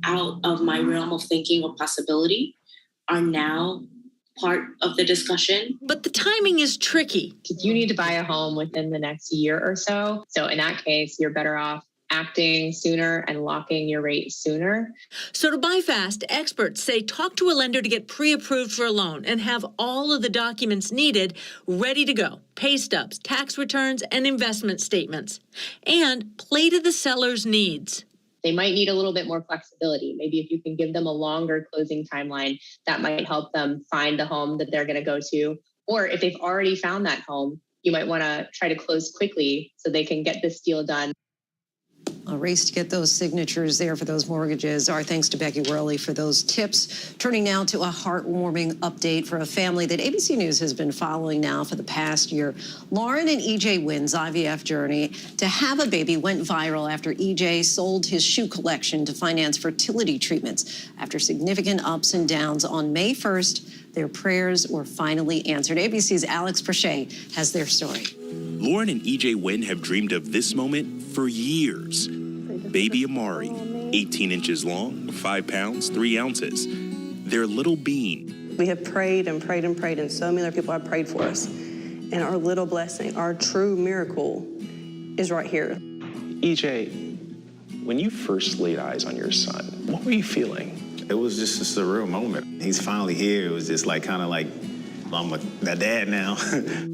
out of my realm of thinking or possibility are now part of the discussion. But the timing is tricky. You need to buy a home within the next year or so. So in that case, you're better off acting sooner and locking your rate sooner. So to buy fast, experts say talk to a lender to get pre-approved for a loan and have all of the documents needed ready to go. Pay stubs, tax returns, and investment statements. And play to the seller's needs. They might need a little bit more flexibility. Maybe if you can give them a longer closing timeline, that might help them find the home that they're going to go to. Or if they've already found that home, you might want to try to close quickly so they can get this deal done. A race to get those signatures there for those mortgages. Our thanks to Becky Worley for those tips. Turning now to a heartwarming update for a family that ABC News has been following now for the past year. Lauren and EJ Wynn's IVF journey to have a baby went viral after EJ sold his shoe collection to finance fertility treatments. After significant ups and downs on May 1st, their prayers were finally answered. ABC's Alex Prochet has their story. Lauren and EJ Wynn have dreamed of this moment for years. Baby Amari, 18 inches long, 5 pounds, 3 ounces. Their little bean. We have prayed and prayed and prayed, and so many other people have prayed for us. And our little blessing, our true miracle is right here. EJ, when you first laid eyes on your son, what were you feeling? It was just a surreal moment. He's finally here. It was just like kind of like, I'm a dad now.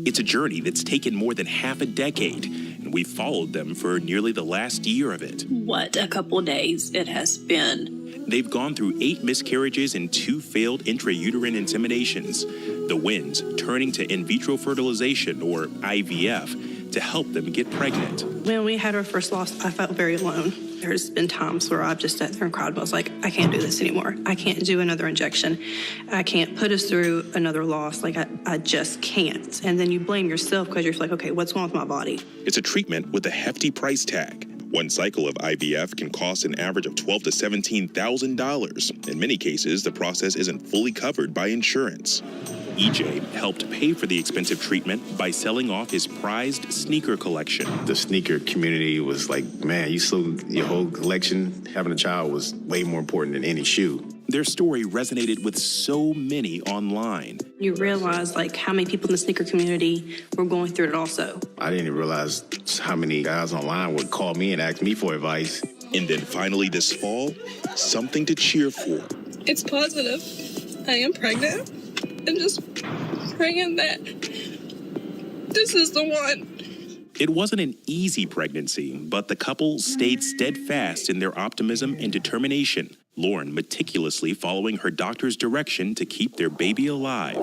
It's a journey that's taken more than half a decade, and we've followed them for nearly the last year of it. What a couple days it has been. They've gone through 8 miscarriages and 2 failed intrauterine inseminations. The Wynns turning to in vitro fertilization, or IVF, to help them get pregnant. When we had our first loss, I felt very alone. There's been times where I've just sat there and cried. I was like, I can't do this anymore. I can't do another injection. I can't put us through another loss. Like, I just can't. And then you blame yourself because you're like, okay, what's wrong with my body? It's a treatment with a hefty price tag. One cycle of IVF can cost an average of $12,000 to $17,000. In many cases, the process isn't fully covered by insurance. EJ helped pay for the expensive treatment by selling off his prized sneaker collection. The sneaker community was like, man, you sold your whole collection. Having a child was way more important than any shoe. Their story resonated with so many online. You realize like how many people in the sneaker community were going through it also. I didn't even realize how many guys online would call me and ask me for advice. And then finally this fall, something to cheer for. It's positive. I am pregnant. And just praying that this is the one. It wasn't an easy pregnancy, but the couple stayed steadfast in their optimism and determination. Lauren meticulously following her doctor's direction to keep their baby alive.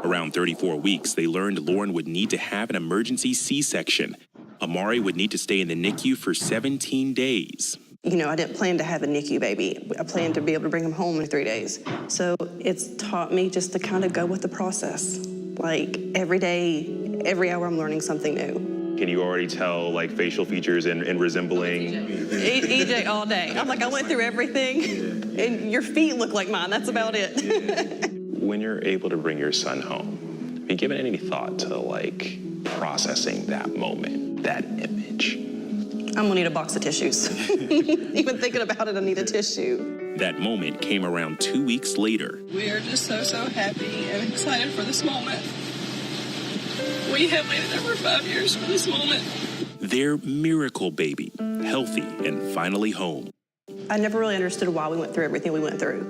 Around 34 weeks, they learned Lauren would need to have an emergency C-section. Amari would need to stay in the NICU for 17 days. You know, I didn't plan to have a NICU baby. I planned to be able to bring him home in 3 days. So it's taught me just to kind of go with the process. Like every day, every hour, I'm learning something new. Can you already tell like facial features and resembling? EJ all day. I'm like, I went through everything, and your feet look like mine. That's about it. When you're able to bring your son home, have you given any thought to like processing that moment, that image? I'm gonna need a box of tissues. Even thinking about it, I need a tissue. That moment came around 2 weeks later. We are just so happy and excited for this moment. We have waited over 5 years for this moment. Their miracle baby, healthy and finally home. I never really understood why we went through everything we went through.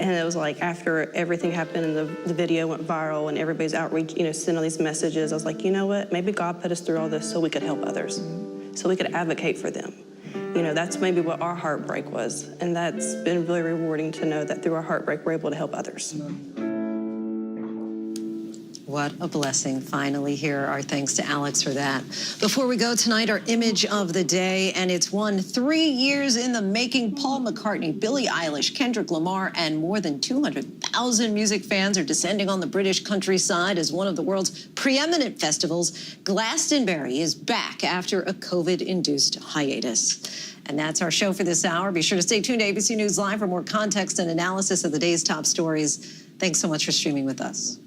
And it was like after everything happened and the video went viral and everybody's outreach, you know, sending all these messages, I was like, you know what? Maybe God put us through all this so we could help others, so we could advocate for them. You know, that's maybe what our heartbreak was. And that's been really rewarding to know that through our heartbreak, we're able to help others. What a blessing. Finally here. Our thanks to Alex for that. Before we go tonight, our image of the day, and it's one 3 years in the making. Paul McCartney, Billie Eilish, Kendrick Lamar, and more than 200,000 music fans are descending on the British countryside as one of the world's preeminent festivals. Glastonbury is back after a COVID-induced hiatus. And that's our show for this hour. Be sure to stay tuned to ABC News Live for more context and analysis of the day's top stories. Thanks so much for streaming with us.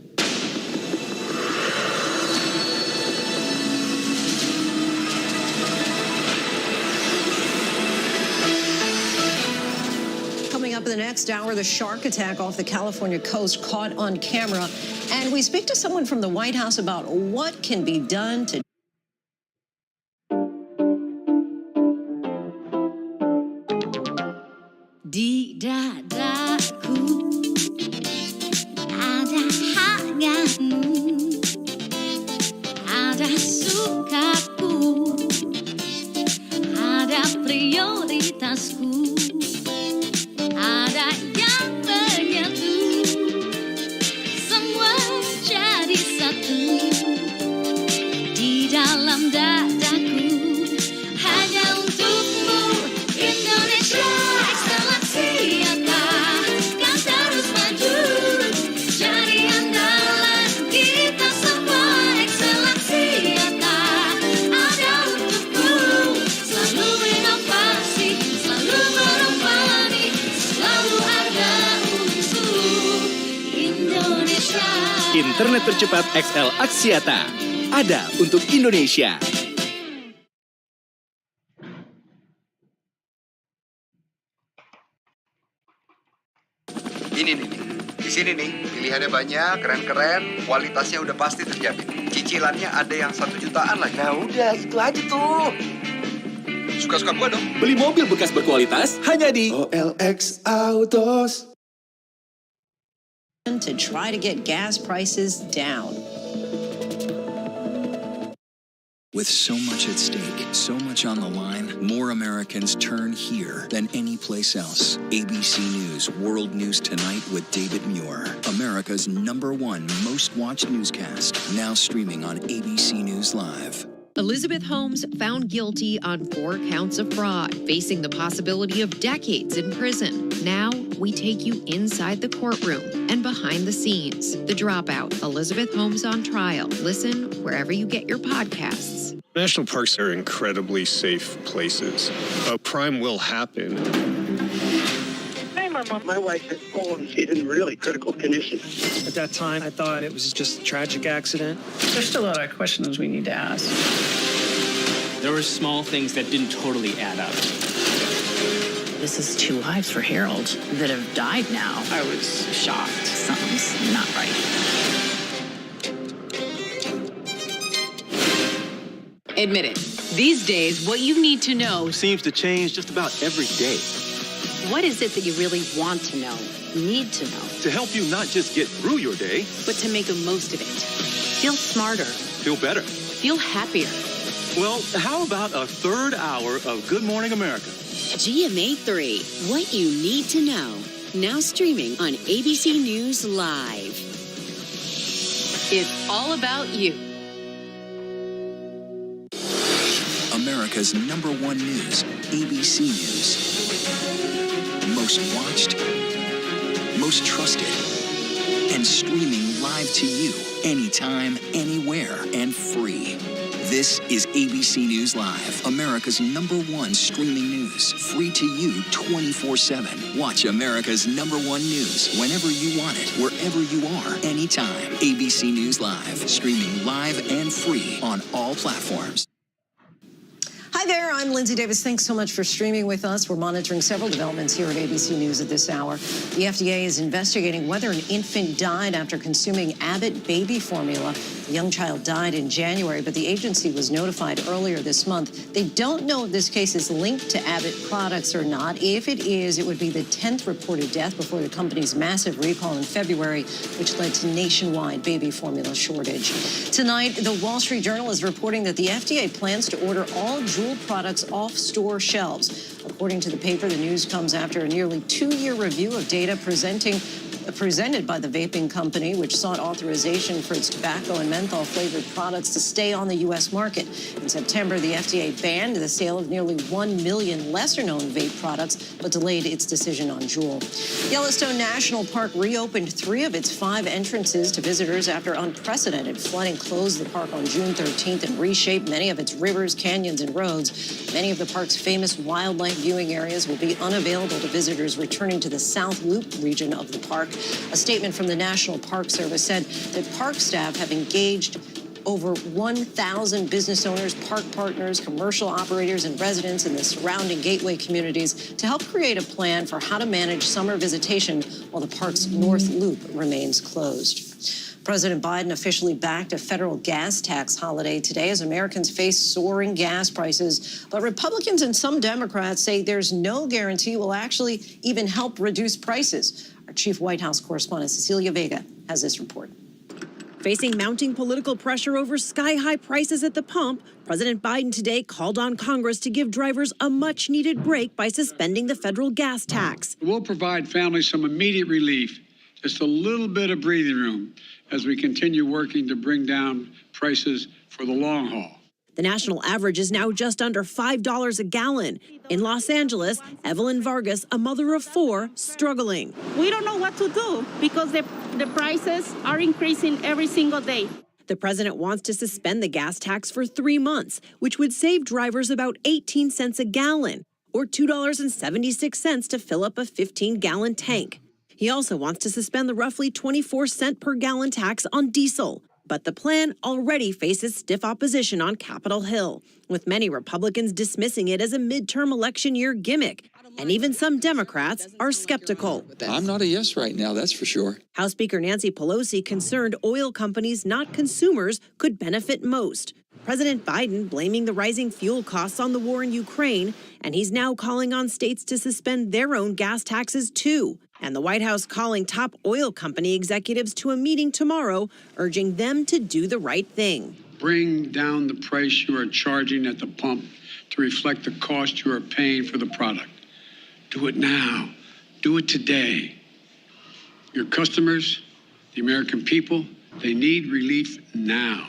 up in the next hour, the shark attack off the California coast caught on camera. And we speak to someone from the White House about what can be done to Di dadaku ada hangatmu, ada sukaku, ada prioritasku, ada yang menyatu, semua jadi satu di dalam dadaku, hanya untukmu Indonesia. Internet tercepat XL Axiata. Ada untuk Indonesia. Ini nih, di sini nih, pilihannya banyak, keren-keren, kualitasnya udah pasti terjamin. Cicilannya ada yang 1 jutaan lagi. Nah udah, itu aja tuh. Suka-suka gua dong. Beli mobil bekas berkualitas hanya di OLX Autos. To try to get gas prices down. With so much at stake, so much on the line, more Americans turn here than any place else. ABC News World News Tonight with David Muir, America's #1 most watched newscast, now streaming on ABC News Live. Elizabeth Holmes found guilty on 4 counts of fraud, facing the possibility of decades in prison. Now, we take you inside the courtroom and behind the scenes. The Dropout, Elizabeth Holmes on Trial. Listen wherever you get your podcasts. National parks are incredibly safe places. A crime will happen. Hey, Mama. My wife has fallen. She's in really critical condition. At that time, I thought it was just a tragic accident. There's still a lot of questions we need to ask. There were small things that didn't totally add up. This is 2 lives for Harold that have died now. I was shocked. Something's not right. Admit it. These days, what you need to know seems to change just about every day. What is it that you really want to know, need to know? To help you not just get through your day, but to make the most of it. Feel smarter. Feel better. Feel happier. Well, how about a 3rd hour of Good Morning America? GMA 3, what you need to know. Now streaming on ABC News Live. It's all about you. America's #1 news, ABC News. Most watched, most trusted, and streaming live to you anytime, anywhere, and free. This is ABC News Live, America's #1 streaming news. Free to you 24/7. Watch America's #1 news whenever you want it, wherever you are, anytime. ABC News Live, streaming live and free on all platforms. Hi there, I'm Lindsay Davis. Thanks so much for streaming with us. We're monitoring several developments here at ABC News at this hour. The FDA is investigating whether an infant died after consuming Abbott baby formula. The young child died in January, but the agency was notified earlier this month. They don't know if this case is linked to Abbott products or not. If it is, it would be the 10th reported death before the company's massive recall in February, which led to nationwide baby formula shortage. Tonight, the Wall Street Journal is reporting that the FDA plans to order all Juul products off store shelves. According to the paper, the news comes after a nearly 2-year review of data presented by the vaping company, which sought authorization for its tobacco and menthol flavored products to stay on the U.S. market. In September, the FDA banned the sale of nearly 1 million lesser-known vape products, but delayed its decision on Juul. Yellowstone National Park reopened 3 of its 5 entrances to visitors after unprecedented flooding closed the park on June 13th and reshaped many of its rivers, canyons, and roads. Many of the park's famous wildlife viewing areas will be unavailable to visitors returning to the South Loop region of the park. A statement from the National Park Service said that park staff have engaged over 1,000 business owners, park partners, commercial operators, and residents in the surrounding Gateway communities to help create a plan for how to manage summer visitation while the park's North Loop remains closed. President Biden officially backed a federal gas tax holiday today as Americans face soaring gas prices. But Republicans and some Democrats say there's no guarantee it will actually even help reduce prices. Our chief White House correspondent Cecilia Vega has this report. Facing mounting political pressure over sky-high prices at the pump, President Biden today called on Congress to give drivers a much-needed break by suspending the federal gas tax. We'll provide families some immediate relief, just a little bit of breathing room as we continue working to bring down prices for the long haul. The national average is now just under $5 a gallon. In Los Angeles, Evelyn Vargas, a mother of 4, struggling. We don't know what to do because the prices are increasing every single day. The president wants to suspend the gas tax for 3 months, which would save drivers about 18 cents a gallon, or $2.76 to fill up a 15-gallon tank. He also wants to suspend the roughly 24-cent per gallon tax on diesel. But the plan already faces stiff opposition on Capitol Hill, with many Republicans dismissing it as a midterm election year gimmick. And even some Democrats are skeptical. I'm not a yes right now, that's for sure. House Speaker Nancy Pelosi concerned oil companies, not consumers, could benefit most. President Biden blaming the rising fuel costs on the war in Ukraine, and he's now calling on states to suspend their own gas taxes too. And the White House calling top oil company executives to a meeting tomorrow, urging them to do the right thing. Bring down the price you are charging at the pump to reflect the cost you are paying for the product. Do it now. Do it today. Your customers, the American people, they need relief now.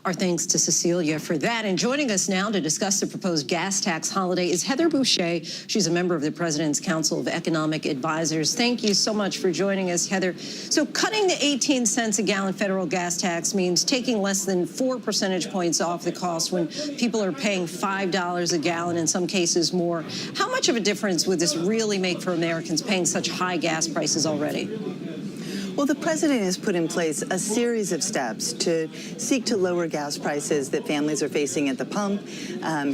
Our thanks to Cecilia for that. And joining us now to discuss the proposed gas tax holiday is Heather Boushey. She's a member of the President's Council of Economic Advisors. Thank you so much for joining us, Heather. So cutting the 18 cents a gallon federal gas tax means taking less than 4 percentage points off the cost when people are paying $5 a gallon, in some cases more. How much of a difference would this really make for Americans paying such high gas prices already? Well, the president has put in place a series of steps to seek to lower gas prices that families are facing at the pump.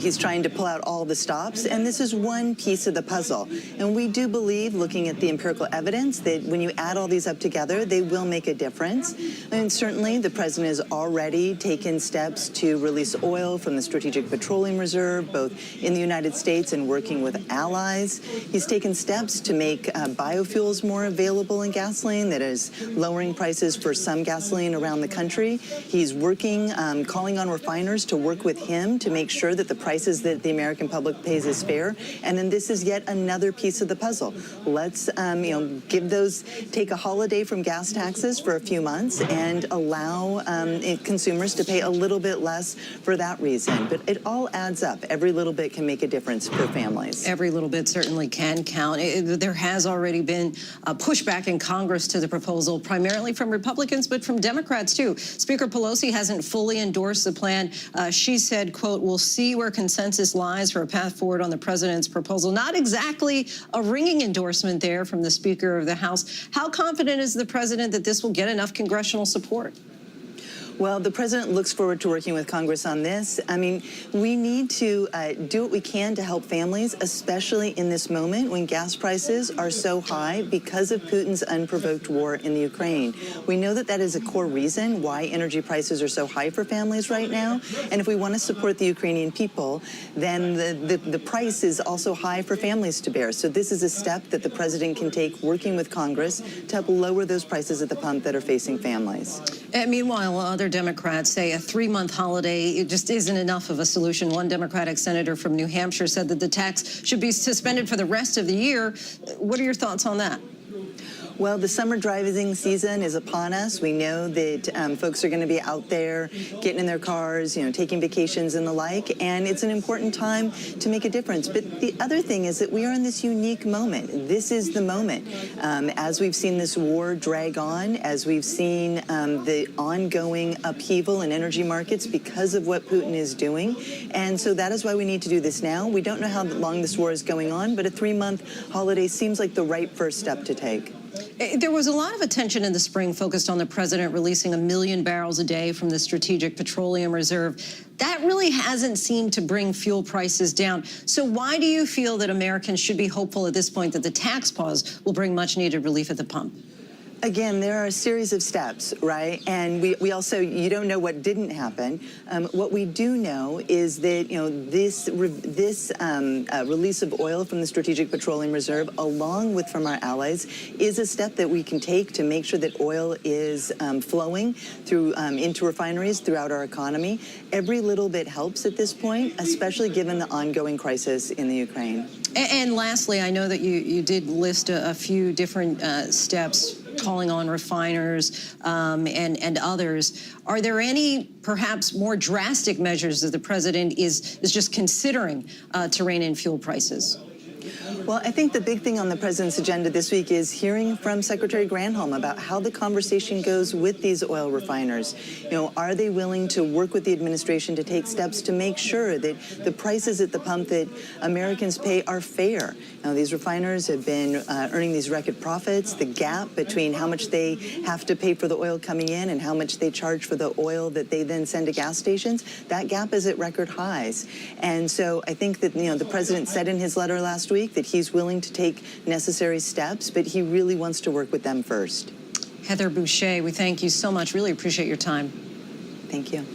He's trying to pull out all the stops, and this is one piece of the puzzle. And we do believe, looking at the empirical evidence, that when you add all these up together, they will make a difference. And certainly, the president has already taken steps to release oil from the Strategic Petroleum Reserve, both in the United States and working with allies. He's taken steps to make biofuels more available in gasoline, that is lowering prices for some gasoline around the country. He's working, calling on refiners to work with him to make sure that the prices that the American public pays is fair. And then this is yet another piece of the puzzle. Let's, take a holiday from gas taxes for a few months and allow consumers to pay a little bit less for that reason. But it all adds up. Every little bit can make a difference for families. Every little bit certainly can count. There has already been a pushback in Congress to the proposal, primarily from Republicans, but from Democrats too. Speaker Pelosi hasn't fully endorsed the plan. She said, quote, "We'll see where consensus lies for a path forward on the president's proposal." Not exactly a ringing endorsement there from the Speaker of the House. How confident is the president that this will get enough congressional support? Well, the president looks forward to working with Congress on this. I mean, we need to do what we can to help families, especially in this moment when gas prices are so high because of Putin's unprovoked war in the Ukraine. We know that that is a core reason why energy prices are so high for families right now. And if we want to support the Ukrainian people, then the price is also high for families to bear. So this is a step that the president can take working with Congress to help lower those prices at the pump that are facing families. And meanwhile, other Democrats say a 3-month holiday, it just isn't enough of a solution. One Democratic senator from New Hampshire said that the tax should be suspended for the rest of the year. What are your thoughts on that? Well, the summer driving season is upon us. We know that folks are going to be out there getting in their cars, taking vacations and the like, and it's an important time to make a difference. But the other thing is that we are in this unique moment. This is the moment. As we've seen this war drag on, as we've seen the ongoing upheaval in energy markets because of what Putin is doing, and so that is why we need to do this now. We don't know how long this war is going on, but a 3-month holiday seems like the right first step to take. There was a lot of attention in the spring focused on the president releasing 1 million barrels a day from the Strategic Petroleum Reserve. That really hasn't seemed to bring fuel prices down. So why do you feel that Americans should be hopeful at this point that the tax pause will bring much needed relief at the pump? Again, there are a series of steps, right? And we also, you don't know what didn't happen. What we do know is that, this release of oil from the Strategic Petroleum Reserve, along with from our allies, is a step that we can take to make sure that oil is flowing through into refineries throughout our economy. Every little bit helps at this point, especially given the ongoing crisis in the Ukraine. And lastly, I know that you did list a few different steps calling on refiners and others. Are there any perhaps more drastic measures that the president is just considering to rein in fuel prices? Well, I think the big thing on the president's agenda this week is hearing from Secretary Granholm about how the conversation goes with these oil refiners. Are they willing to work with the administration to take steps to make sure that the prices at the pump that Americans pay are fair? These refiners have been earning these record profits. The gap between how much they have to pay for the oil coming in and how much they charge for the oil that they then send to gas stations, that gap is at record highs. And so I think that, the president said in his letter last week that he's willing to take necessary steps, but he really wants to work with them first. Heather Boucher, we thank you so much. Really appreciate your time. Thank you.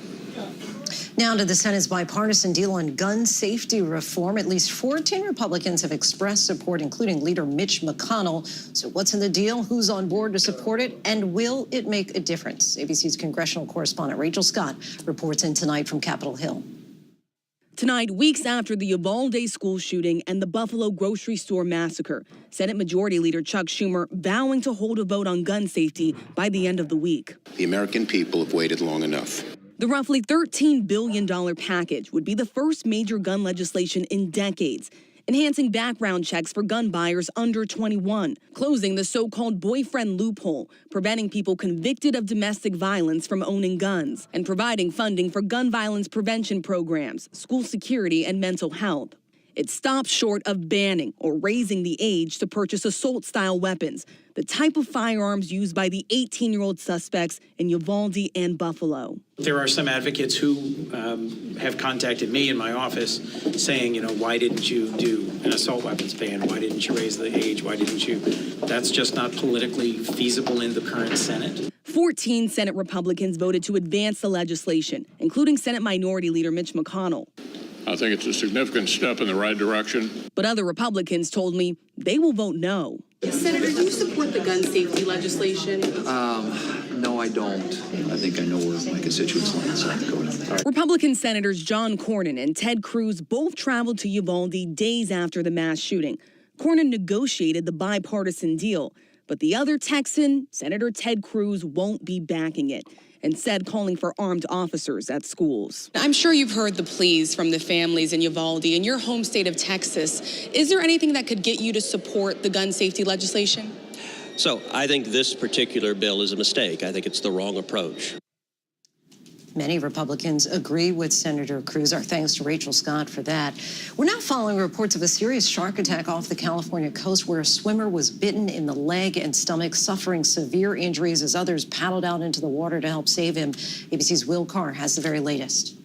Now to the Senate's bipartisan deal on gun safety reform. At least 14 Republicans have expressed support, including Leader Mitch McConnell. So what's in the deal? Who's on board to support it? And will it make a difference? ABC's congressional correspondent Rachel Scott reports in tonight from Capitol Hill. Tonight, weeks after the Uvalde school shooting and the Buffalo grocery store massacre, Senate Majority Leader Chuck Schumer vowing to hold a vote on gun safety by the end of the week. The American people have waited long enough. The roughly $13 billion package would be the first major gun legislation in decades, enhancing background checks for gun buyers under 21, closing the so-called boyfriend loophole, preventing people convicted of domestic violence from owning guns, and providing funding for gun violence prevention programs, school security, and mental health. It stops short of banning or raising the age to purchase assault-style weapons, the type of firearms used by the 18-year-old suspects in Uvalde and Buffalo. There are some advocates who have contacted me in my office saying, why didn't you do an assault weapons ban? Why didn't you raise the age? Why didn't you? That's just not politically feasible in the current Senate. 14 Senate Republicans voted to advance the legislation, including Senate Minority Leader Mitch McConnell. I think it's a significant step in the right direction. But other Republicans told me they will vote no. Senator, do you support the gun safety legislation? No, I don't. I think I know where my constituents line, so I have to go down there. Republican Senators John Cornyn and Ted Cruz both traveled to Uvalde days after the mass shooting. Cornyn negotiated the bipartisan deal, but the other Texan, Senator Ted Cruz, won't be backing it, instead calling for armed officers at schools. I'm sure you've heard the pleas from the families in Uvalde. In your home state of Texas, is there anything that could get you to support the gun safety legislation? So I think this particular bill is a mistake. I think it's the wrong approach. Many Republicans agree with Senator Cruz. Our thanks to Rachel Scott for that. We're now following reports of a serious shark attack off the California coast where a swimmer was bitten in the leg and stomach, suffering severe injuries as others paddled out into the water to help save him. ABC's Will Carr has the very latest.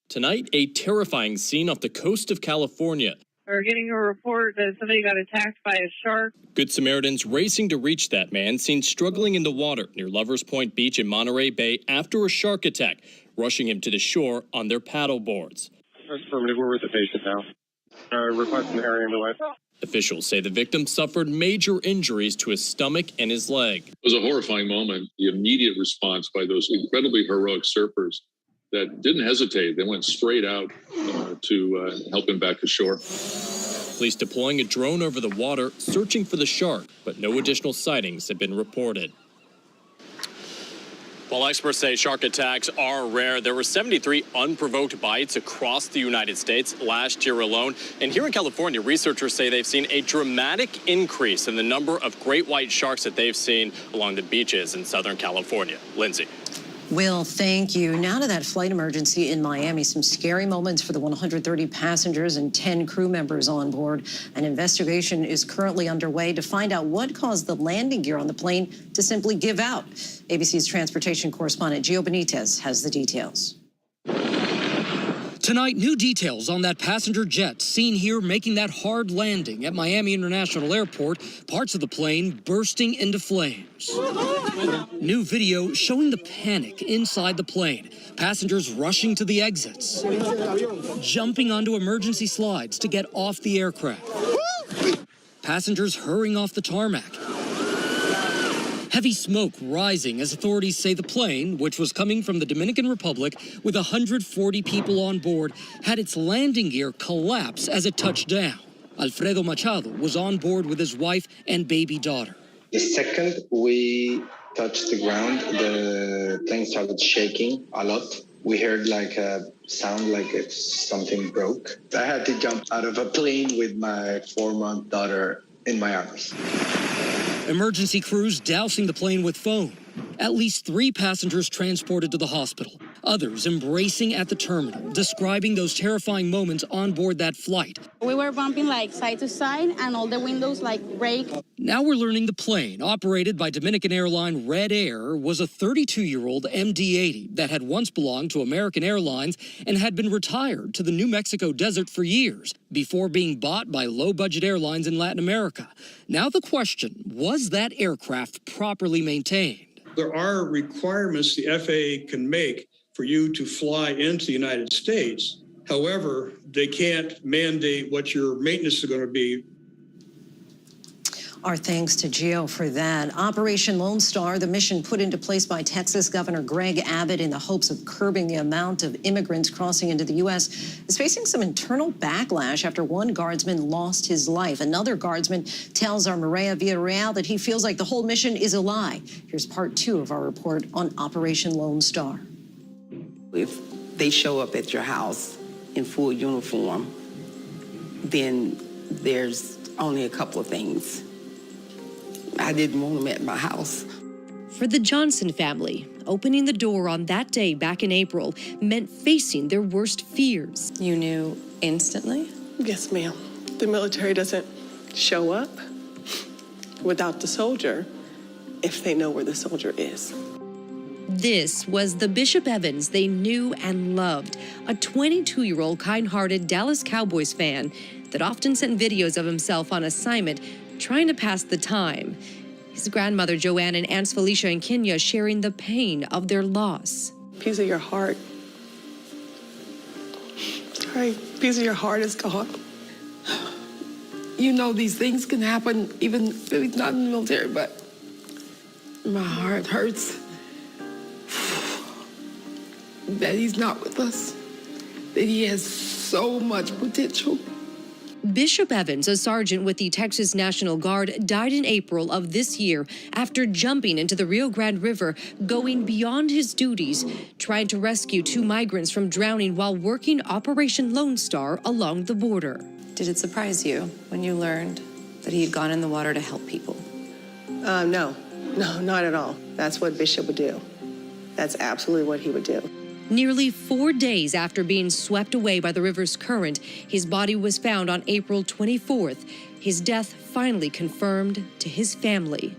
Tonight, a terrifying scene off the coast of California. We're getting a report that somebody got attacked by a shark. Good Samaritans racing to reach that man seen struggling in the water near Lovers Point Beach in Monterey Bay after a shark attack, rushing him to the shore on their paddle boards. Affirmative, we're with the patient now. Request an area ambulance. Officials say the victim suffered major injuries to his stomach and his leg. It was a horrifying moment, the immediate response by those incredibly heroic surfers that didn't hesitate. They went straight out to help him back ashore. Police deploying a drone over the water, searching for the shark, but no additional sightings have been reported. While experts say shark attacks are rare, there were 73 unprovoked bites across the United States last year alone. And here in California, researchers say they've seen a dramatic increase in the number of great white sharks that they've seen along the beaches in Southern California. Lindsay. Will, thank you. Now to that flight emergency in Miami. Some scary moments for the 130 passengers and 10 crew members on board. An investigation is currently underway to find out what caused the landing gear on the plane to simply give out. ABC's transportation correspondent Gio Benitez has the details. Tonight, new details on that passenger jet seen here making that hard landing at Miami International Airport, parts of the plane bursting into flames. New video showing the panic inside the plane, passengers rushing to the exits, jumping onto emergency slides to get off the aircraft, passengers hurrying off the tarmac. Heavy smoke rising as authorities say the plane, which was coming from the Dominican Republic with 140 people on board, had its landing gear collapse as it touched down. Alfredo Machado was on board with his wife and baby daughter. The second we touched the ground, the plane started shaking a lot. We heard like a sound like if something broke. I had to jump out of a plane with my 4-month daughter in my arms. Emergency crews dousing the plane with foam. At least 3 passengers transported to the hospital. Others embracing at the terminal, describing those terrifying moments on board that flight. We were bumping like side to side and all the windows like break. Now we're learning the plane, operated by Dominican airline Red Air, was a 32-year-old MD-80 that had once belonged to American Airlines and had been retired to the New Mexico desert for years before being bought by low-budget airlines in Latin America. Now the question, was that aircraft properly maintained? There are requirements the FAA can make for you to fly into the United States. However, they can't mandate what your maintenance is going to be. Our thanks to Gio for that. Operation Lone Star, the mission put into place by Texas Governor Greg Abbott in the hopes of curbing the amount of immigrants crossing into the U.S., is facing some internal backlash after one guardsman lost his life. Another guardsman tells our Maria Villarreal that he feels like the whole mission is a lie. Here's part 2 of our report on Operation Lone Star. If they show up at your house in full uniform, then there's only a couple of things. I didn't want them at my house. For the Johnson family, opening the door on that day back in April meant facing their worst fears. You knew instantly? Yes, ma'am. The military doesn't show up without the soldier if they know where the soldier is. This was the Bishop Evans they knew and loved, a 22-year-old kind-hearted Dallas Cowboys fan that often sent videos of himself on assignment trying to pass the time. His grandmother Joanne and aunts Felicia and Kenya sharing the pain of their loss. Piece of your heart. Sorry, piece of your heart is gone. You know these things can happen even if he's not in the military, but my heart hurts that he's not with us, that he has so much potential. Bishop Evans, a sergeant with the Texas National Guard, died in April of this year after jumping into the Rio Grande River, going beyond his duties, trying to rescue 2 migrants from drowning while working Operation Lone Star along the border. Did it surprise you when you learned that he had gone in the water to help people? No, not at all. That's what Bishop would do. That's absolutely what he would do. Nearly 4 days after being swept away by the river's current, his body was found on April 24th, his death finally confirmed to his family.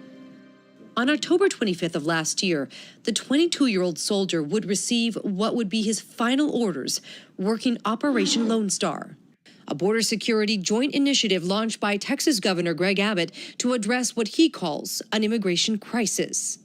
On October 25th of last year, the 22-year-old soldier would receive what would be his final orders, working Operation Lone Star, a border security joint initiative launched by Texas Governor Greg Abbott to address what he calls an immigration crisis.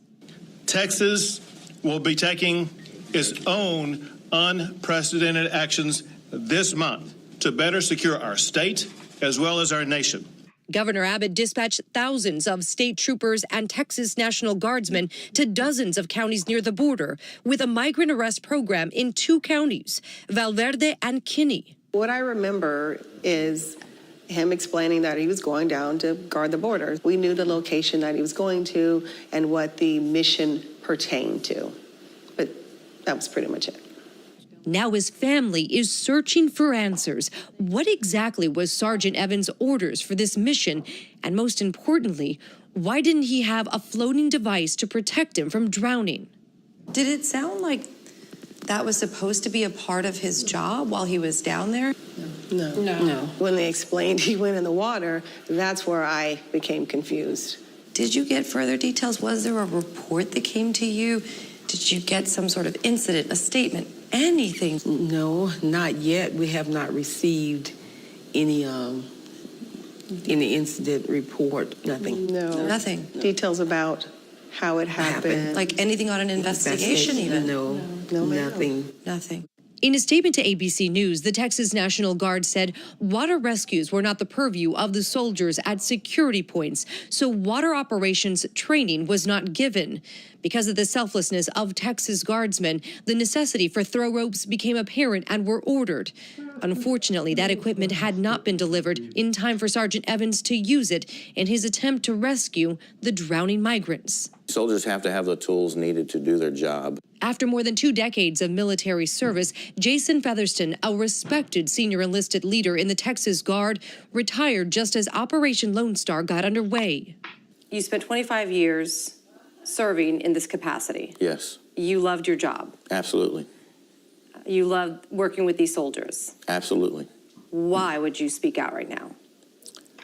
Texas will be taking its own unprecedented actions this month to better secure our state as well as our nation. Governor Abbott dispatched thousands of state troopers and Texas National Guardsmen to dozens of counties near the border with a migrant arrest program in 2 counties, Valverde and Kinney. What I remember is him explaining that he was going down to guard the border. We knew the location that he was going to and what the mission pertained to. But that was pretty much it. Now his family is searching for answers. What exactly was Sergeant Evans' orders for this mission? And most importantly, why didn't he have a floating device to protect him from drowning? Did it sound like that was supposed to be a part of his job while he was down there? No. When they explained he went in the water, that's where I became confused. Did you get further details? Was there a report that came to you? Did you get some sort of incident, a statement, anything? No, not yet. We have not received any incident report, nothing. No. Nothing. Details about how it happened. Like anything on an investigation even? No, nothing. Nothing. In a statement to ABC News, the Texas National Guard said water rescues were not the purview of the soldiers at security points, so water operations training was not given. Because of the selflessness of Texas Guardsmen, the necessity for throw ropes became apparent and were ordered. Unfortunately, that equipment had not been delivered in time for Sergeant Evans to use it in his attempt to rescue the drowning migrants. Soldiers have to have the tools needed to do their job. After more than 2 decades of military service, Jason Featherston, a respected senior enlisted leader in the Texas Guard, retired just as Operation Lone Star got underway. You spent 25 years serving in this capacity. Yes, You loved your job. absolutely. You loved working with these soldiers. Absolutely. Why would you speak out right now?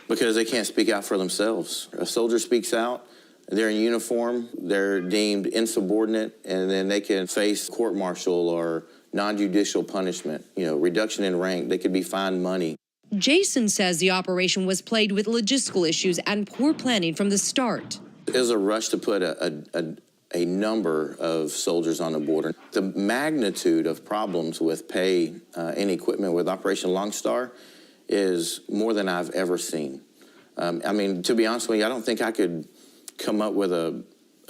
Because they can't speak out for themselves. A soldier speaks out, they're in uniform, they're deemed insubordinate, and then they can face court-martial or non-judicial punishment, reduction in rank. They could be fined money. Jason says the operation was plagued with logistical issues and poor planning from the start. It was a rush to put a number of soldiers on the border. The magnitude of problems with pay and equipment with Operation Lone Star is more than I've ever seen. To be honest with you, I don't think I could come up with a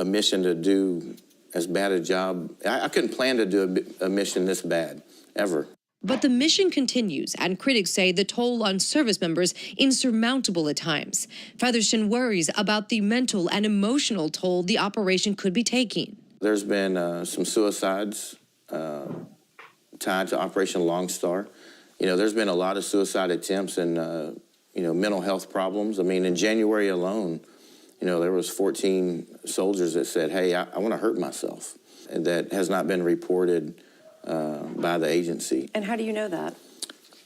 mission to do as bad a job. I couldn't plan to do a mission this bad, ever. But the mission continues, and critics say the toll on service members insurmountable at times. Featherston worries about the mental and emotional toll the operation could be taking. There's been some suicides tied to Operation Lone Star. There's been a lot of suicide attempts and, mental health problems. In January alone, there was 14 soldiers that said, hey, I want to hurt myself. And that has not been reported by the agency. And how do you know that?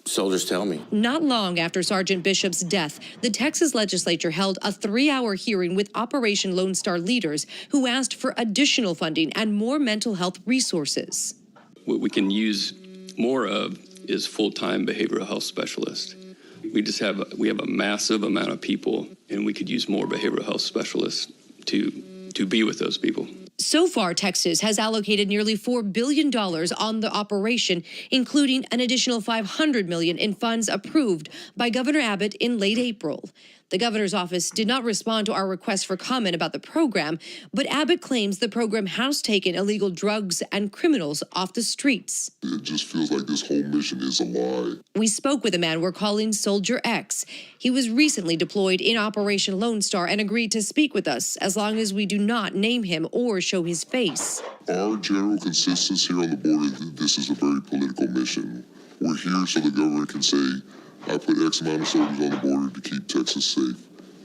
Soldiers tell me. Not long after Sergeant Bishop's death, the Texas legislature held a 3-hour hearing with Operation Lone Star leaders who asked for additional funding and more mental health resources. What we can use more of is full-time behavioral health specialists. We have a massive amount of people, and we could use more behavioral health specialists to be with those people. So far, Texas has allocated nearly $4 billion on the operation, including an additional $500 million in funds approved by Governor Abbott in late April. The governor's office did not respond to our request for comment about the program, but Abbott claims the program has taken illegal drugs and criminals off the streets. It just feels like this whole mission is a lie. We spoke with a man we're calling Soldier X. He was recently deployed in Operation Lone Star and agreed to speak with us as long as we do not name him or show his face. Our general consensus here on the border is that this is a very political mission. We're here so the governor can say, I put X amount of soldiers on the border to keep Texas safe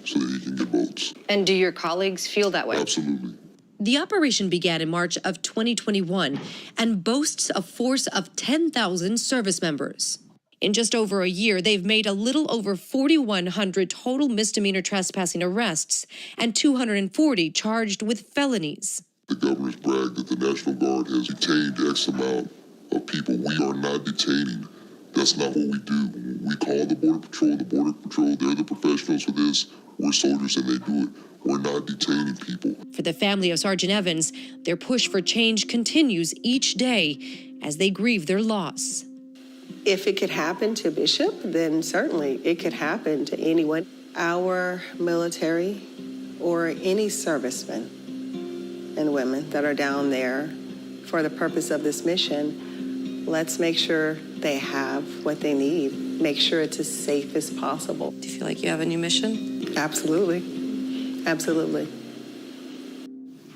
so that he can get votes. And do your colleagues feel that way? Absolutely. The operation began in March of 2021 and boasts a force of 10,000 service members. In just over a year, they've made a little over 4,100 total misdemeanor trespassing arrests and 240 charged with felonies. The governor's bragged that the National Guard has detained X amount of people. We are not detaining. That's not what we do. We call the Border Patrol. The Border Patrol, they're the professionals for this. We're soldiers and they do it. We're not detaining people. For the family of Sergeant Evans, their push for change continues each day as they grieve their loss. If it could happen to Bishop, then certainly it could happen to anyone. Our military or any servicemen and women that are down there for the purpose of this mission, let's make sure they have what they need. Make sure it's as safe as possible. Do you feel like you have a new mission? Absolutely. Absolutely.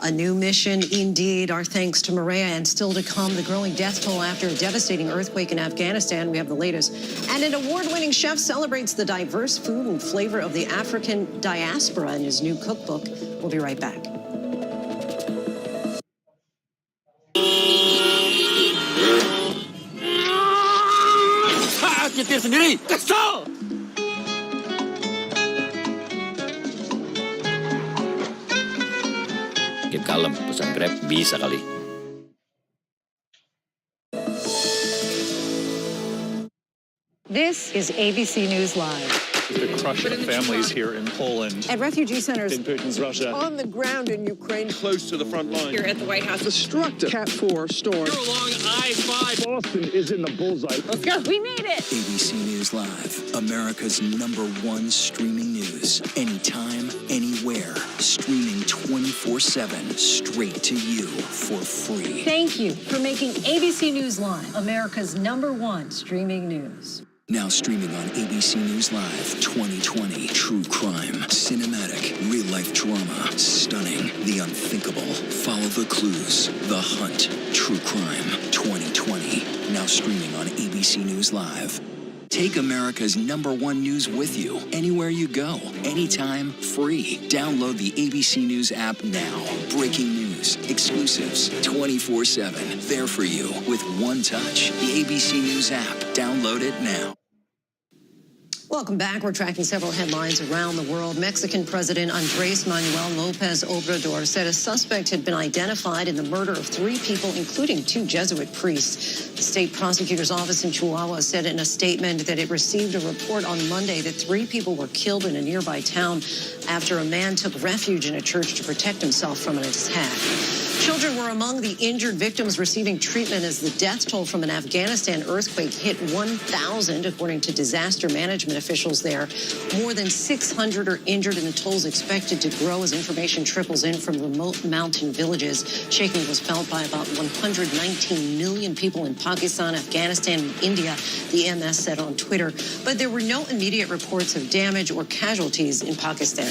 A new mission indeed. Our thanks to Maria. And still to come, the growing death toll after a devastating earthquake in Afghanistan. We have the latest. And an award-winning chef celebrates the diverse food and flavor of the African diaspora in his new cookbook. We'll be right back. sendiri. Kesel. Makin kalem, pesan Grab bisa kali. This is ABC News Live. The crush of families here in Poland. At refugee centers In Putin's Russia. on the ground in Ukraine. Close to the front line. Here at the White House. Destructive Cat 4 storm. You're along I-5. Boston is in the bullseye. Let's go. We made it. ABC News Live, America's #1 streaming news. Anytime, anywhere. Streaming 24/7 straight to you for free. Thank you for making ABC News Live America's #1 streaming news. Now streaming on ABC News Live 2020. True crime, cinematic, real-life drama, stunning, the unthinkable. Follow the clues, The Hunt. True crime 2020. Now streaming on ABC News Live. Take America's #1 news with you anywhere you go, anytime, free. Download the ABC News app now. Breaking news, exclusives, 24/7. There for you with one touch. The ABC News app. Download it now. Welcome back. We're tracking several headlines around the world. Mexican President Andrés Manuel López Obrador said a suspect had been identified in the murder of 3 people, including 2 Jesuit priests. The state prosecutor's office in Chihuahua said in a statement that it received a report on Monday that 3 people were killed in a nearby town after a man took refuge in a church to protect himself from an attack. Children were among the injured victims receiving treatment as the death toll from an Afghanistan earthquake hit 1,000, according to disaster management officials there. More than 600 are injured, and the toll is expected to grow as information trickles in from remote mountain villages. Shaking was felt by about 119 million people in Pakistan, Afghanistan, and India, the EMS said on Twitter. But there were no immediate reports of damage or casualties in Pakistan.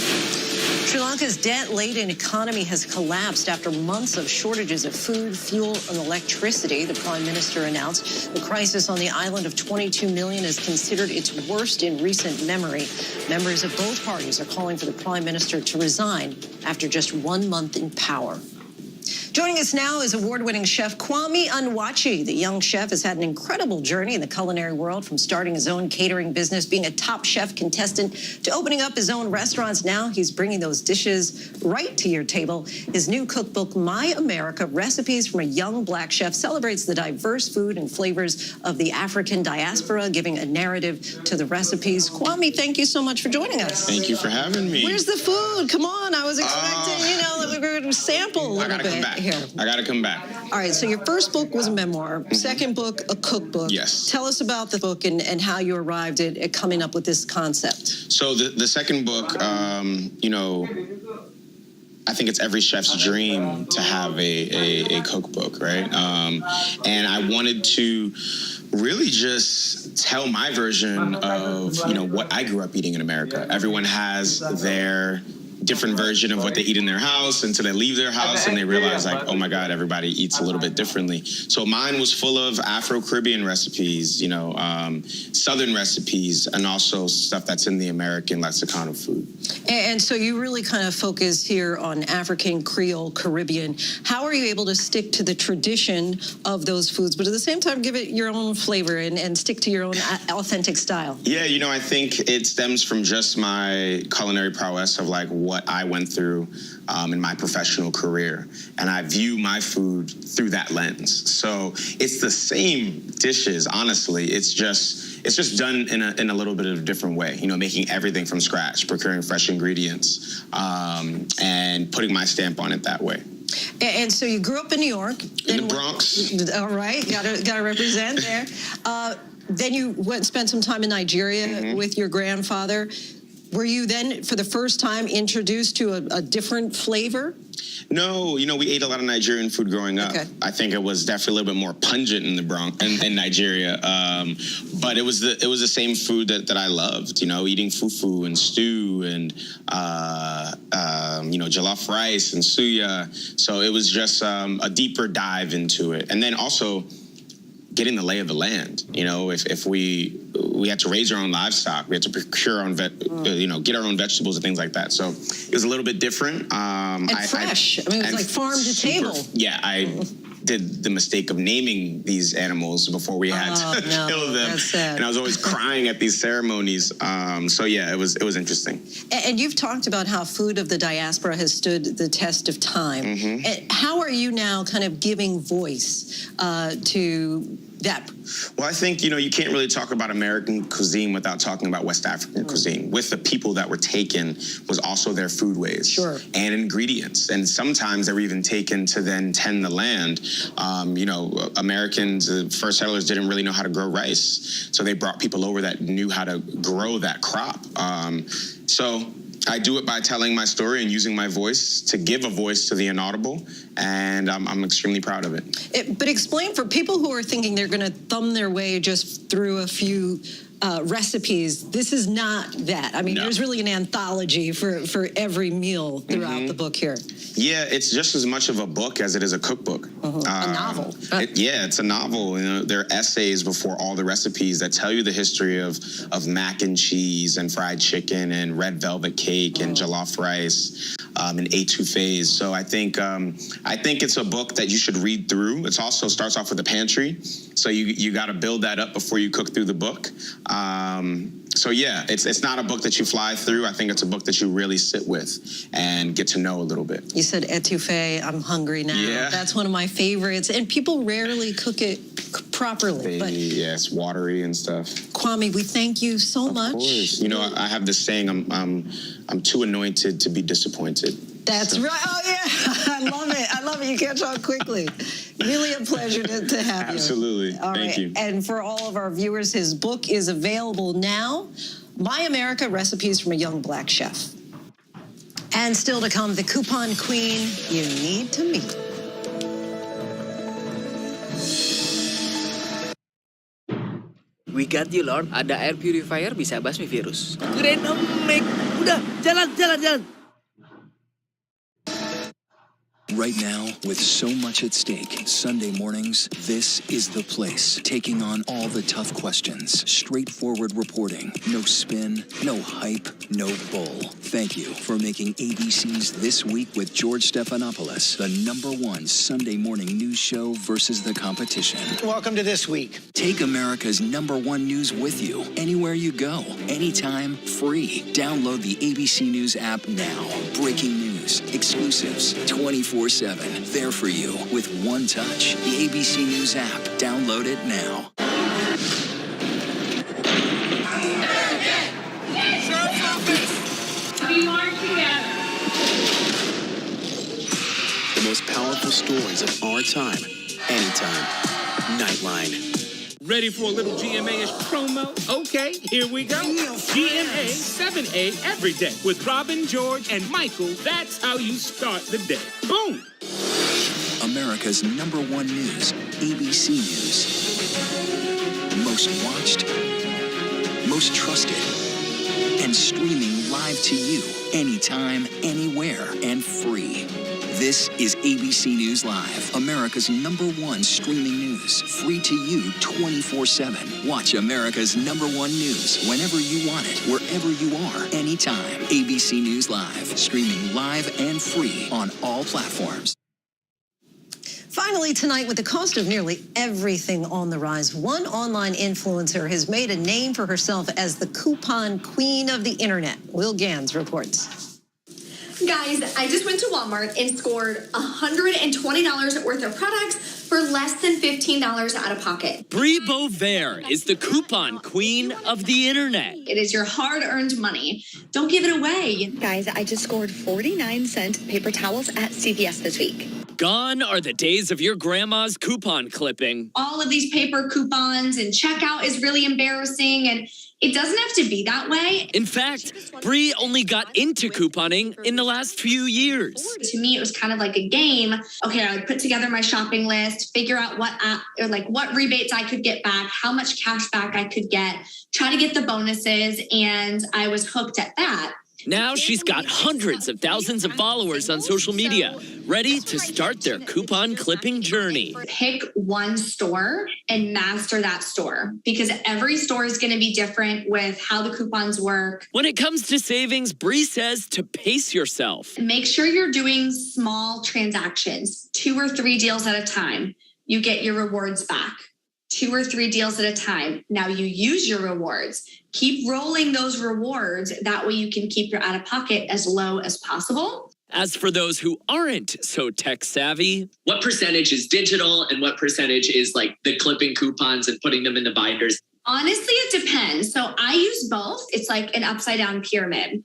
Sri Lanka's debt-laden economy has collapsed after months of shortages of food, fuel, and electricity, the prime minister announced. The crisis on the island of 22 million is considered its worst in recent memory. Members of both parties are calling for the prime minister to resign after just 1 month in power. Joining us now is award-winning chef Kwame Onwuachi. The young chef has had an incredible journey in the culinary world, from starting his own catering business, being a top chef contestant, to opening up his own restaurants. Now he's bringing those dishes right to your table. His new cookbook, My America, Recipes from a Young Black Chef, celebrates the diverse food and flavors of the African diaspora, giving a narrative to the recipes. Kwame, thank you so much for joining us. Thank you for having me. Where's the food? Come on, I was expecting, that we were going to sample a little bit here. I gotta come back. All right, so your first book was a memoir, second book, a cookbook. Yes. Tell us about the book and how you arrived at coming up with this concept. So the second book, I think it's every chef's dream to have a cookbook, right? And I wanted to really just tell my version of, what I grew up eating in America. Everyone has their different version of what they eat in their house until they leave their house and they realize, like, oh my God, everybody eats a little bit differently. So mine was full of Afro-Caribbean recipes, Southern recipes, and also stuff that's in the American lexicon of food. And so you really kind of focus here on African, Creole, Caribbean. How are you able to stick to the tradition of those foods, but at the same time give it your own flavor and stick to your own authentic style? Yeah, I think it stems from just my culinary prowess of like what I went through in my professional career. And I view my food through that lens. So it's the same dishes, honestly. It's just done in a little bit of a different way, making everything from scratch, procuring fresh ingredients, and putting my stamp on it that way. And so you grew up in New York. In the Bronx. All right, gotta represent there. Then you spent some time in Nigeria with your grandfather. Were you then, for the first time, introduced to a different flavor? No, we ate a lot of Nigerian food growing up. Okay. I think it was definitely a little bit more pungent in the Bronx and in Nigeria. But it was the same food that I loved, eating fufu and stew and jollof rice and suya. So it was just a deeper dive into it. And then also getting the lay of the land. If we had to raise our own livestock, we had to procure our own get our own vegetables and things like that. So it was a little bit different. And fresh. It was like farm to table. Yeah, did the mistake of naming these animals before we had to kill them. That's sad. And I was always crying at these ceremonies. So yeah, it was interesting. And you've talked about how Food of the Diaspora has stood the test of time. And how are you now kind of giving voice to that? Well, I think, you can't really talk about American cuisine without talking about West African cuisine. With the people that were taken was also their foodways and ingredients. And sometimes they were even taken to then tend the land. Americans, the first settlers didn't really know how to grow rice. So they brought people over that knew how to grow that crop. So I do it by telling my story and using my voice to give a voice to the inaudible, and I'm extremely proud of it. But explain for people who are thinking they're going to thumb their way just through a few recipes. This is not that. I mean, there's really an anthology for every meal throughout the book here. Yeah, it's just as much of a book as it is a cookbook. A novel. It's a novel. There are essays before all the recipes that tell you the history of mac and cheese and fried chicken and red velvet cake and jollof rice and etouffees. So I think it's a book that you should read through. It also starts off with a pantry, so you got to build that up before you cook through the book. So yeah, it's not a book that you fly through. I think it's a book that you really sit with and get to know a little bit. You said etouffee. I'm hungry now. Yeah. That's one of my favorites, and people rarely cook it properly. But yeah, it's watery and stuff. Kwame, we thank you so much. Of course. I have this saying, I'm too anointed to be disappointed. That's right. Oh, yeah. I love it. I love it. You catch on quickly. Really a pleasure to have you. Absolutely. Thank you. And for all of our viewers, his book is available now, My America, Recipes from a Young Black Chef. And still to come, the coupon queen you need to meet. We got you, Lord. Ada air purifier bisa basmi virus. Keren emek. Udah, jalan. Right now, with so much at stake, Sunday mornings, this is the place. Taking on all the tough questions. Straightforward reporting. No spin, no hype, no bull. Thank you for making ABC's This Week with George Stephanopoulos the #1 Sunday morning news show versus the competition. Welcome to This Week. Take America's #1 news with you anywhere you go, anytime, free. Download the ABC News app now. Breaking news, exclusives, 24/7. There for you with one touch. The ABC News app. Download it now. Sheriff's Office! We are together. The most powerful stories of our time, anytime. Nightline. Ready for a little GMA-ish promo? Okay, here we go. GMA 7A every day with Robin, George, and Michael. That's how you start the day. Boom! America's #1 news, ABC News. Most watched, most trusted, and streaming live to you anytime, anywhere, and free. This is ABC News Live, America's #1 streaming news. Free to you 24/7. Watch America's #1 news whenever you want it, wherever you are, anytime. ABC News Live, streaming live and free on all platforms. Finally, tonight, with the cost of nearly everything on the rise, one online influencer has made a name for herself as the coupon queen of the internet. Will Gans reports. Guys, I just went to Walmart and scored $120 worth of products for less than $15 out of pocket. Brie Beauvais is the coupon queen of the internet. It is your hard-earned money. Don't give it away. Guys, I just scored 49-cent paper towels at CVS this week. Gone are the days of your grandma's coupon clipping. All of these paper coupons and checkout is really embarrassing, and it doesn't have to be that way. In fact, Brie only got into couponing in the last few years. To me, it was kind of like a game. Okay, I would put together my shopping list, figure out what rebates I could get back, how much cash back I could get, try to get the bonuses, and I was hooked at that. Now she's got hundreds of thousands of followers on social media, ready to start their coupon clipping journey. Pick one store and master that store because every store is going to be different with how the coupons work. When it comes to savings, Bree says to pace yourself. Make sure you're doing small transactions, 2 or 3 deals at a time. You get your rewards back. 2 or 3 deals at a time. Now you use your rewards. Keep rolling those rewards. That way you can keep your out-of-pocket as low as possible. As for those who aren't so tech savvy, what percentage is digital and what percentage is like the clipping coupons and putting them into binders? Honestly, it depends. So I use both. It's like an upside down pyramid.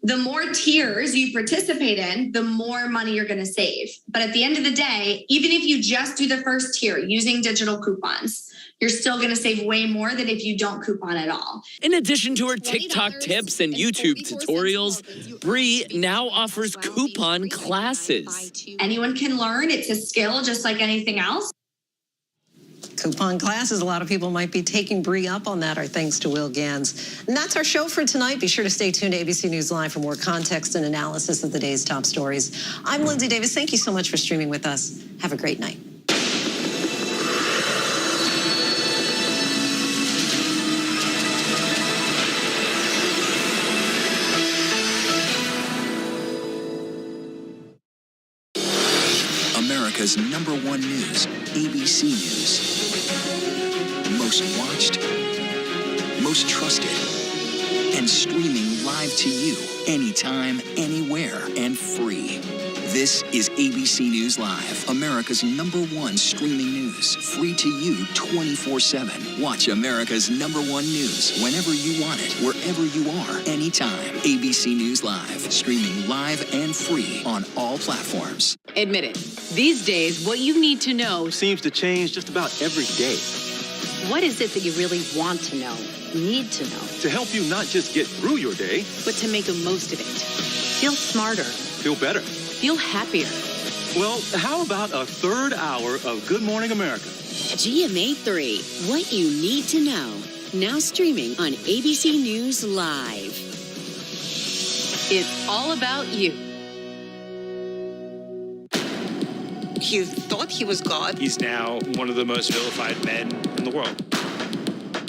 The more tiers you participate in, the more money you're going to save. But at the end of the day, even if you just do the first tier using digital coupons, you're still going to save way more than if you don't coupon at all. in addition to her TikTok tips and YouTube tutorials, Bree now offers coupon classes. Anyone can learn. It's a skill just like anything else. Coupon classes, a lot of people might be taking Bree up on that, our thanks to Will Gans. And that's our show for tonight. Be sure to stay tuned to ABC News Live for more context and analysis of the day's top stories. I'm Lindsay Davis. Thank you so much for streaming with us. Have a great night. America's #1 news, ABC News. Most watched, most trusted, and streaming live to you anytime, anywhere, and free. This is ABC News Live, America's #1 streaming news, free to you 24/7. Watch America's #1 news whenever you want it, wherever you are, anytime. ABC News Live, streaming live and free on all platforms. Admit it. These days, what you need to know seems to change just about every day. What is it that you really want to know, need to know? To help you not just get through your day, But to make the most of it. Feel smarter. feel better. Feel happier. Well, how about a third hour of Good Morning America? GMA 3, what you need to know. Now streaming on ABC News Live. It's all about you. He thought he was God. He's now one of the most vilified men in the world.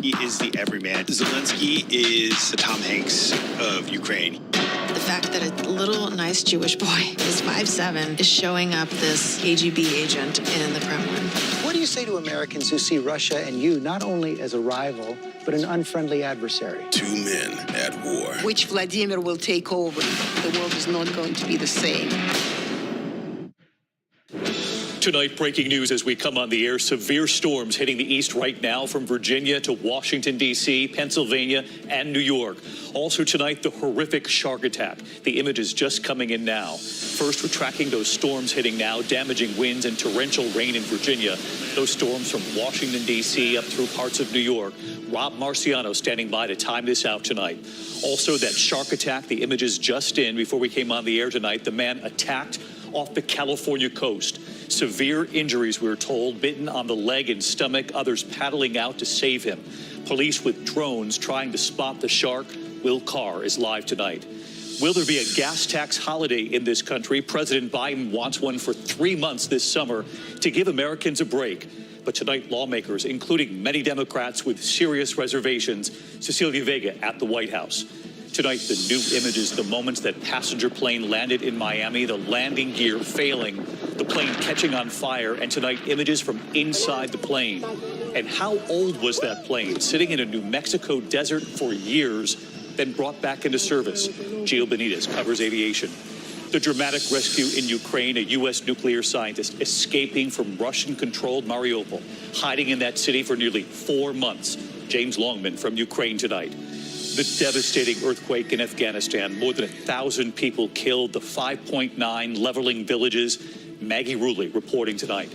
He is the everyman. Zelensky is the Tom Hanks of Ukraine. The fact that a little nice Jewish boy is 5'7" is showing up this KGB agent in the Kremlin. What do you say to Americans who see Russia and you not only as a rival, but an unfriendly adversary? 2 men at war. Which Vladimir will take over. The world is not going to be the same. Tonight, breaking news as we come on the air. Severe storms hitting the east right now from Virginia to Washington, D.C., Pennsylvania, and New York. Also tonight, the horrific shark attack. The image is just coming in now. First, we're tracking those storms hitting now, damaging winds and torrential rain in Virginia. Those storms from Washington, D.C. up through parts of New York. Rob Marciano standing by to time this out tonight. Also, that shark attack, the images just in before we came on the air tonight. The man attacked off the California coast. Severe injuries, we were told, bitten on the leg and stomach, others paddling out to save him. Police with drones trying to spot the shark. Will Carr is live tonight. Will there be a gas tax holiday in this country? President Biden wants one for 3 months this summer to give Americans a break. But tonight, lawmakers, including many Democrats with serious reservations, Cecilia Vega at the White House. Tonight, the new images, the moments that passenger plane landed in Miami, the landing gear failing, the plane catching on fire, and tonight, images from inside the plane. And how old was that plane? Sitting in a New Mexico desert for years, then brought back into service. Gio Benitez covers aviation. The dramatic rescue in Ukraine, a U.S. nuclear scientist escaping from Russian-controlled Mariupol, hiding in that city for nearly 4 months. James Longman from Ukraine tonight. The devastating earthquake in Afghanistan, more than 1,000 people killed, the 5.9 leveling villages. Maggie Rulli reporting tonight.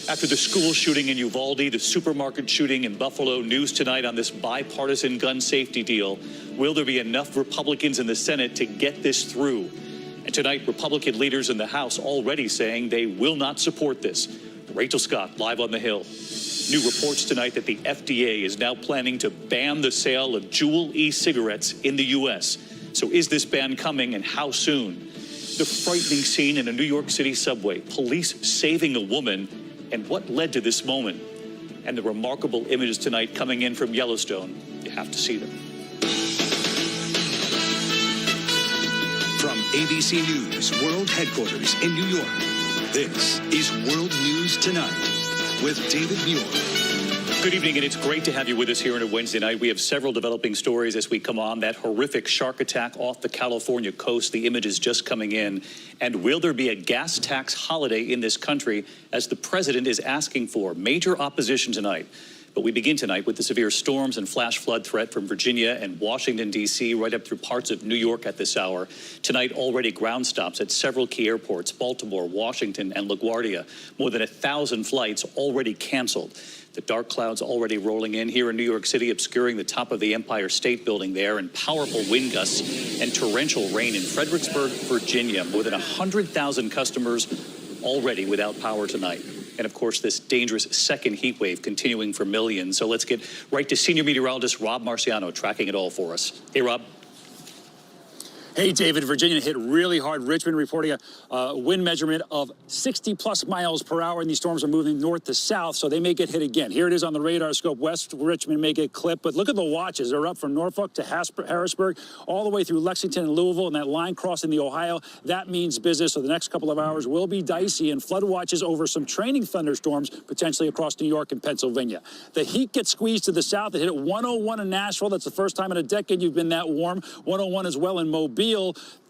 After the school shooting in Uvalde, the supermarket shooting in Buffalo, news tonight on this bipartisan gun safety deal. Will there be enough Republicans in the Senate to get this through? And tonight, Republican leaders in the House already saying they will not support this. Rachel Scott live on the Hill. New reports tonight that the FDA is now planning to ban the sale of Juul e-cigarettes in the U.S. So is this ban coming, and how soon? The frightening scene in a New York City subway, police saving a woman, and what led to this moment? And the remarkable images tonight coming in from Yellowstone. You have to see them. From ABC News World Headquarters in New York, this is World News Tonight with David Muir. Good evening, and it's great to have you with us here on a Wednesday night. We have several developing stories as we come on. That horrific shark attack off the California coast, the images just coming in. And will there be a gas tax holiday in this country, as the president is asking for? Major opposition tonight. But we begin tonight with the severe storms and flash flood threat from Virginia and Washington, D.C., right up through parts of New York at this hour. Tonight, already ground stops at several key airports, Baltimore, Washington, and LaGuardia. More than 1,000 flights already canceled. The dark clouds already rolling in here in New York City, obscuring the top of the Empire State Building there, and powerful wind gusts and torrential rain in Fredericksburg, Virginia. More than 100,000 customers already without power tonight. And, of course, this dangerous second heat wave continuing for millions. So let's get right to senior meteorologist Rob Marciano tracking it all for us. Hey, Rob. Hey, David, Virginia hit really hard. Richmond reporting a wind measurement of 60-plus miles per hour, and these storms are moving north to south, so they may get hit again. Here it is on the radar scope. West Richmond may get clipped, but look at the watches. They're up from Norfolk to Harrisburg, all the way through Lexington and Louisville, and that line crossing the Ohio. That means business, so the next couple of hours will be dicey, and flood watches over some training thunderstorms, potentially across New York and Pennsylvania. The heat gets squeezed to the south. It hit at 101 in Nashville. That's the first time in a decade you've been that warm. 101 as well in Mobile.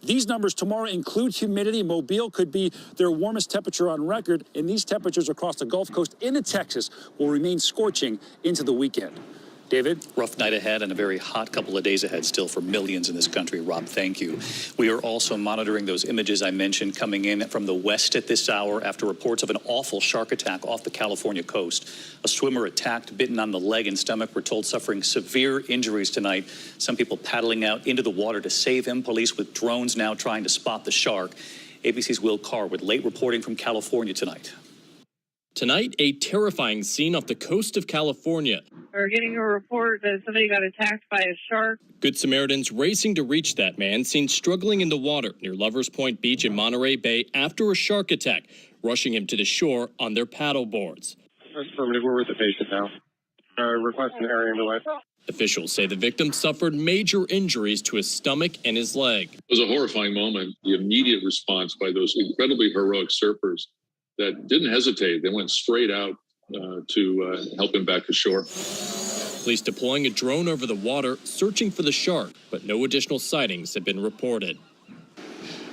These numbers tomorrow include humidity. Mobile could be their warmest temperature on record, and these temperatures across the Gulf Coast into Texas will remain scorching into the weekend. David? Rough night ahead and a very hot couple of days ahead still for millions in this country. Rob, thank you. We are also monitoring those images I mentioned coming in from the west at this hour after reports of an awful shark attack off the California coast. A swimmer attacked, bitten on the leg and stomach, we're told suffering severe injuries tonight. Some people paddling out into the water to save him. Police with drones now trying to spot the shark. ABC's Will Carr with late reporting from California tonight. Tonight, a terrifying scene off the coast of California. We're getting a report that somebody got attacked by a shark. Good Samaritans racing to reach that man seen struggling in the water near Lovers Point Beach in Monterey Bay after a shark attack, rushing him to the shore on their paddle boards. Affirmative, we're with the patient now. Request an area ambulance. Officials say the victim suffered major injuries to his stomach and his leg. It was a horrifying moment. The immediate response by those incredibly heroic surfers that didn't hesitate. They went straight out to help him back ashore. Police deploying a drone over the water, searching for the shark, but no additional sightings have been reported.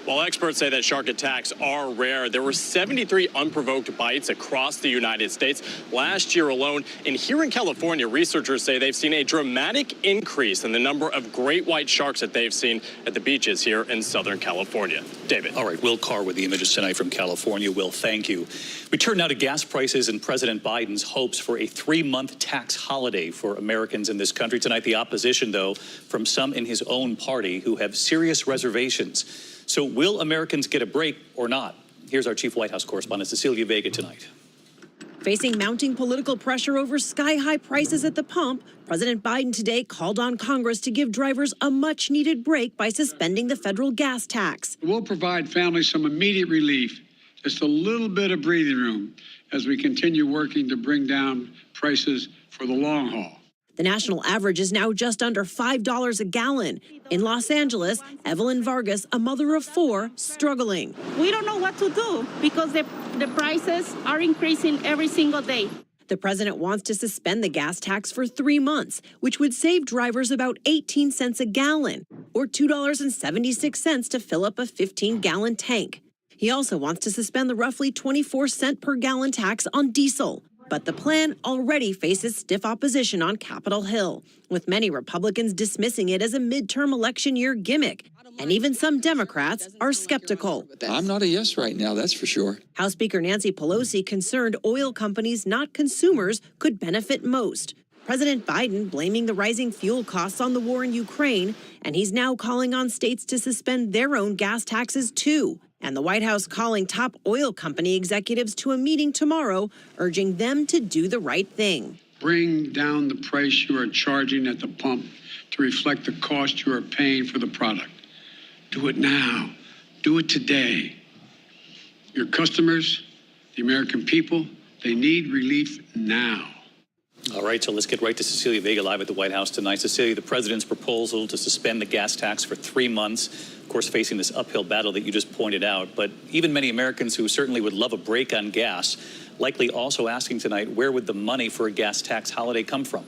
While experts say that shark attacks are rare, there were 73 unprovoked bites across the United States last year alone. And here in California, researchers say they've seen a dramatic increase in the number of great white sharks that they've seen at the beaches here in Southern California. David. All right, Will Carr with the images tonight from California. Will, thank you. We turn now to gas prices and President Biden's hopes for a 3-month tax holiday for Americans in this country. Tonight, the opposition, though, from some in his own party who have serious reservations. So will Americans get a break or not? Here's our chief White House correspondent, Cecilia Vega, tonight. Facing mounting political pressure over sky-high prices at the pump, President Biden today called on Congress to give drivers a much-needed break by suspending the federal gas tax. We'll provide families some immediate relief, just a little bit of breathing room as we continue working to bring down prices for the long haul. The national average is now just under $5 a gallon. In Los Angeles, Evelyn Vargas, a mother of 4, struggling. We don't know what to do because the prices are increasing every single day. The president wants to suspend the gas tax for 3 months, which would save drivers about 18 cents a gallon, or $2.76 to fill up a 15-gallon tank. He also wants to suspend the roughly 24-cent per gallon tax on diesel. But the plan already faces stiff opposition on Capitol Hill, with many Republicans dismissing it as a midterm election year gimmick. And even some Democrats are skeptical. I'm not a yes right now, that's for sure. House Speaker Nancy Pelosi concerned oil companies, not consumers, could benefit most. President Biden blaming the rising fuel costs on the war in Ukraine, and he's now calling on states to suspend their own gas taxes too. And the White House calling top oil company executives to a meeting tomorrow, urging them to do the right thing. Bring down the price you are charging at the pump to reflect the cost you are paying for the product. Do it now. Do it today. Your customers, the American people, they need relief now. All right, so let's get right to Cecilia Vega live at the White House tonight. Cecilia, the president's proposal to suspend the gas tax for 3 months, of course, facing this uphill battle that you just pointed out. But even many Americans who certainly would love a break on gas, likely also asking tonight, where would the money for a gas tax holiday come from?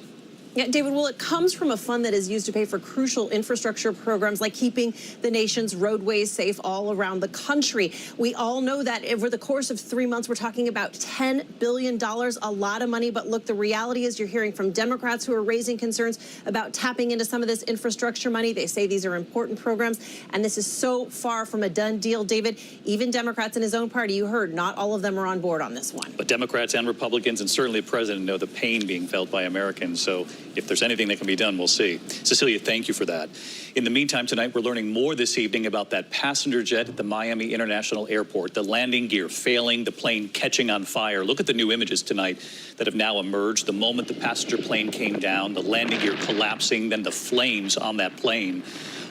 Yeah, David, well, it comes from a fund that is used to pay for crucial infrastructure programs like keeping the nation's roadways safe all around the country. We all know that over the course of 3 months, we're talking about $10 billion, a lot of money. But look, the reality is you're hearing from Democrats who are raising concerns about tapping into some of this infrastructure money. They say these are important programs, and this is so far from a done deal, David. Even Democrats in his own party, you heard, not all of them are on board on this one. But Democrats and Republicans and certainly the president know the pain being felt by Americans. So if there's anything that can be done, we'll see. Cecilia, thank you for that. In the meantime, tonight, we're learning more this evening about that passenger jet at the Miami International Airport, the landing gear failing, the plane catching on fire. Look at the new images tonight that have now emerged. The moment the passenger plane came down, the landing gear collapsing, then the flames on that plane.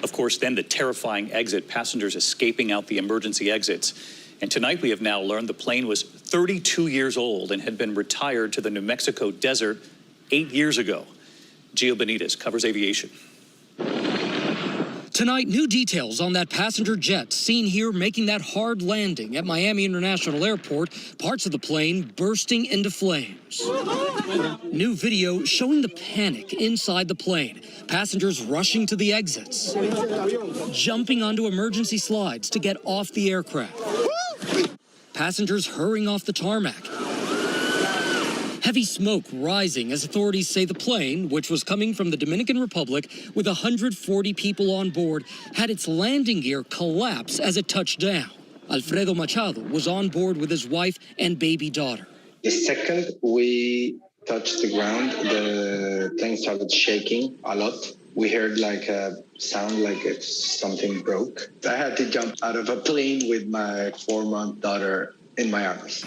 Of course, then the terrifying exit, passengers escaping out the emergency exits. And tonight we have now learned the plane was 32 years old and had been retired to the New Mexico desert 8 years ago. Gio Benitez covers aviation. Tonight, new details on that passenger jet seen here making that hard landing at Miami International Airport, parts of the plane bursting into flames. New video showing the panic inside the plane, passengers rushing to the exits, jumping onto emergency slides to get off the aircraft, passengers hurrying off the tarmac. Heavy smoke rising as authorities say the plane, which was coming from the Dominican Republic with 140 people on board, had its landing gear collapse as it touched down. Alfredo Machado was on board with his wife and baby daughter. The second we touched the ground, the plane started shaking a lot. We heard like a sound like if something broke. I had to jump out of a plane with my 4-month daughter in my arms.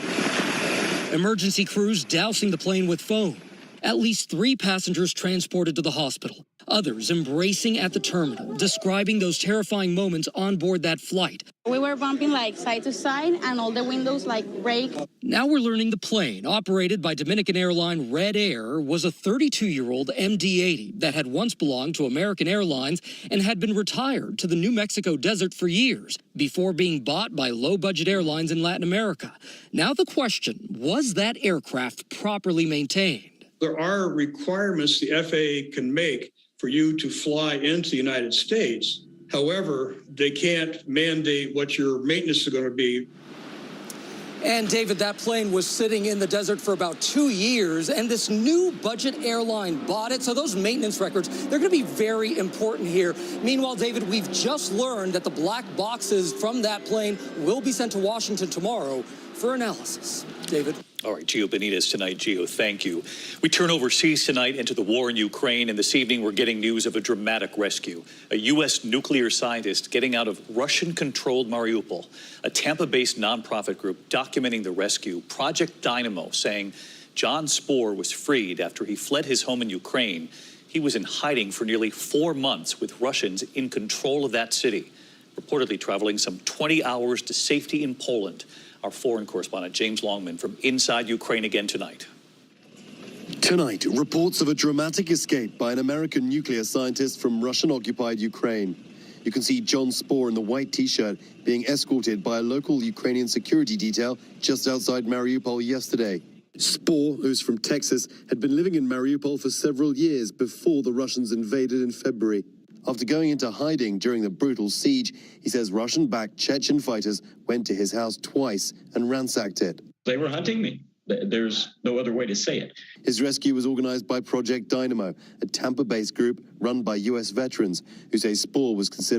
Emergency crews dousing the plane with foam. At least 3 passengers transported to the hospital. Others embracing at the terminal, describing those terrifying moments on board that flight. We were bumping like side to side and all the windows like break. Now we're learning the plane, operated by Dominican airline Red Air, was a 32-year-old MD-80 that had once belonged to American Airlines and had been retired to the New Mexico desert for years before being bought by low-budget airlines in Latin America. Now the question, was that aircraft properly maintained? There are requirements the FAA can make for you to fly into the United States. However, they can't mandate what your maintenance is going to be. And David, that plane was sitting in the desert for about 2 years, and this new budget airline bought it. So those maintenance records, they're going to be very important here. Meanwhile, David, we've just learned that the black boxes from that plane will be sent to Washington tomorrow for analysis. David. All right, Gio Benitez tonight. Gio, thank you. We turn overseas tonight into the war in Ukraine, and this evening we're getting news of a dramatic rescue. A U.S. nuclear scientist getting out of Russian-controlled Mariupol. A Tampa-based nonprofit group documenting the rescue. Project Dynamo saying John Spohr was freed after he fled his home in Ukraine. He was in hiding for nearly 4 months with Russians in control of that city, reportedly traveling some 20 hours to safety in Poland. Our foreign correspondent, James Longman, from inside Ukraine again tonight. Tonight, reports of a dramatic escape by an American nuclear scientist from Russian-occupied Ukraine. You can see John Spohr in the white T-shirt being escorted by a local Ukrainian security detail just outside Mariupol yesterday. Spohr, who's from Texas, had been living in Mariupol for several years before the Russians invaded in February. After going into hiding during the brutal siege, he says Russian-backed Chechen fighters went to his house twice and ransacked it. They were hunting me. There's no other way to say it. His rescue was organized by Project Dynamo, a Tampa-based group run by U.S. veterans who say Spohr was considered